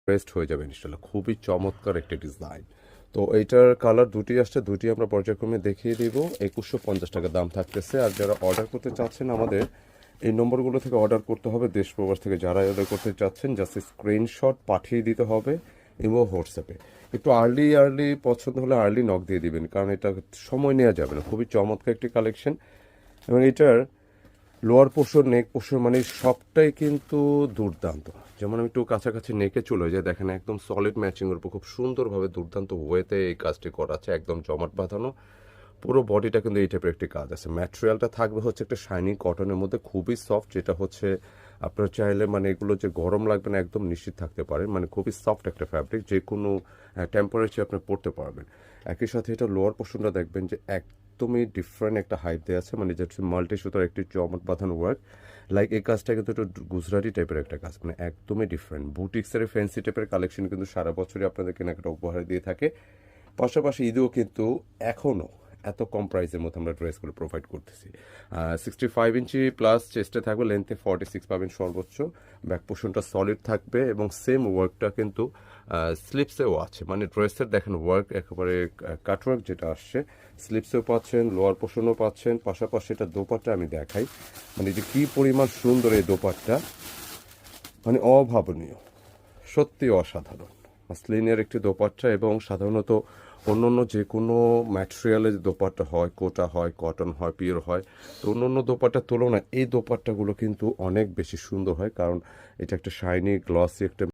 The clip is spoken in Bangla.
বেস্ট হয়ে যাবে ইনশাল্লাহ। খুবই চমৎকার একটা ডিজাইন। তো এইটার কালার দুটি আসছে, দুটি আমরা পর্যায়ক্রমে দেখিয়ে দিব। 2150 টাকা দাম থাকতেছে। আর যারা অর্ডার করতে চাচ্ছেন আমাদের এই নম্বরগুলো থেকে অর্ডার করতে হবে। দেশ প্রবাস থেকে যারা অর্ডার করতে চাচ্ছেন জাস্ট স্ক্রিনশট পাঠিয়ে দিতে হবে ইমো হোয়াটসঅ্যাপে। একটু আর্লি পছন্দ হলে আর্লি নক দিয়ে দিবেন, কারণ এটা সময় নেওয়া যাবে না। খুবই চমৎকার একটি কালেকশন। এবং এটার লোয়ার পোর্শন, নেক পোর্শন মানে সবটাই কিন্তু দুর্দান্ত। যেমন আমি একটু কাছাকাছি নেকে চলে যাই, দেখেন একদম সলিড ম্যাচিংয়ের উপর খুব সুন্দরভাবে দুর্দান্ত ওয়েতে এই কাজটি করা আছে, একদম জমাট বাঁধানো। পুরো বডিটা কিন্তু এই টাইপের একটি কাজ আছে। ম্যাটেরিয়ালটা থাকবে হচ্ছে একটা শাইনি কটনের মধ্যে, খুবই সফট, যেটা হচ্ছে আপনার চাইলে মানে এগুলো যে গরম লাগবে না একদম নিশ্চিত থাকতে পারেন। মানে খুবই সফট একটা ফ্যাব্রিক, যে কোনো টেম্পারেচার আপনি পরতে পারবেন। একই সাথে এটা লোয়ার পোর্শনটা দেখবেন যে একদমই ডিফারেন্ট একটা হাইট দেওয়া আছে, মানে যেটা মাল্টি সুতার একটি চমক বাঁধানো ওয়ার্ক। লাইক এই কাজটা কিন্তু একটু গুজরাটি টাইপের একটা কাজ, মানে একদমই ডিফারেন্ট। বুটিক্সের ফ্যান্সি টাইপের কালেকশন কিন্তু সারা বছরই আপনাদের কেনাকাটা উপহার দিয়ে থাকে। পাশাপাশি ঈদেও কিন্তু এখনও এত কম প্রাইসের মধ্যে আমরা ড্রেসগুলো প্রোভাইড করতেছি। 65 ইঞ্চি প্লাস চেস্টে থাকবে, লেন্থে 46 পাবেন সর্বোচ্চ। ব্যাক পোর্শনটা সলিড থাকবে এবং সেম ওয়ার্কটা কিন্তু স্লিপসেও আছে। মানে ড্রেসের দেখেন ওয়ার্ক একেবারে কাটওয়ার্ক যেটা আসছে, স্লিপসেও পাচ্ছেন, লোয়ার পোর্শনও পাচ্ছেন। পাশাপাশি এটা দোপাট্টা আমি দেখাই, মানে যে কী পরিমাণ সুন্দর এই দোপাট্টা, মানে অভাবনীয়, সত্যি অসাধারণ। মাসলিনের একটি দোপাট্টা, এবং সাধারণত অন্য অন্য যে কোনো ম্যাটেরিয়ালের যে দোপাট্টা হয়, কোটা হয়, কটন হয়, পিওর হয়, তো অন্য অন্য দোপাট্টার তুলনায় এই দোপাট্টাগুলো কিন্তু অনেক বেশি সুন্দর হয়, কারণ এটা একটা শাইনি গ্লসি একটা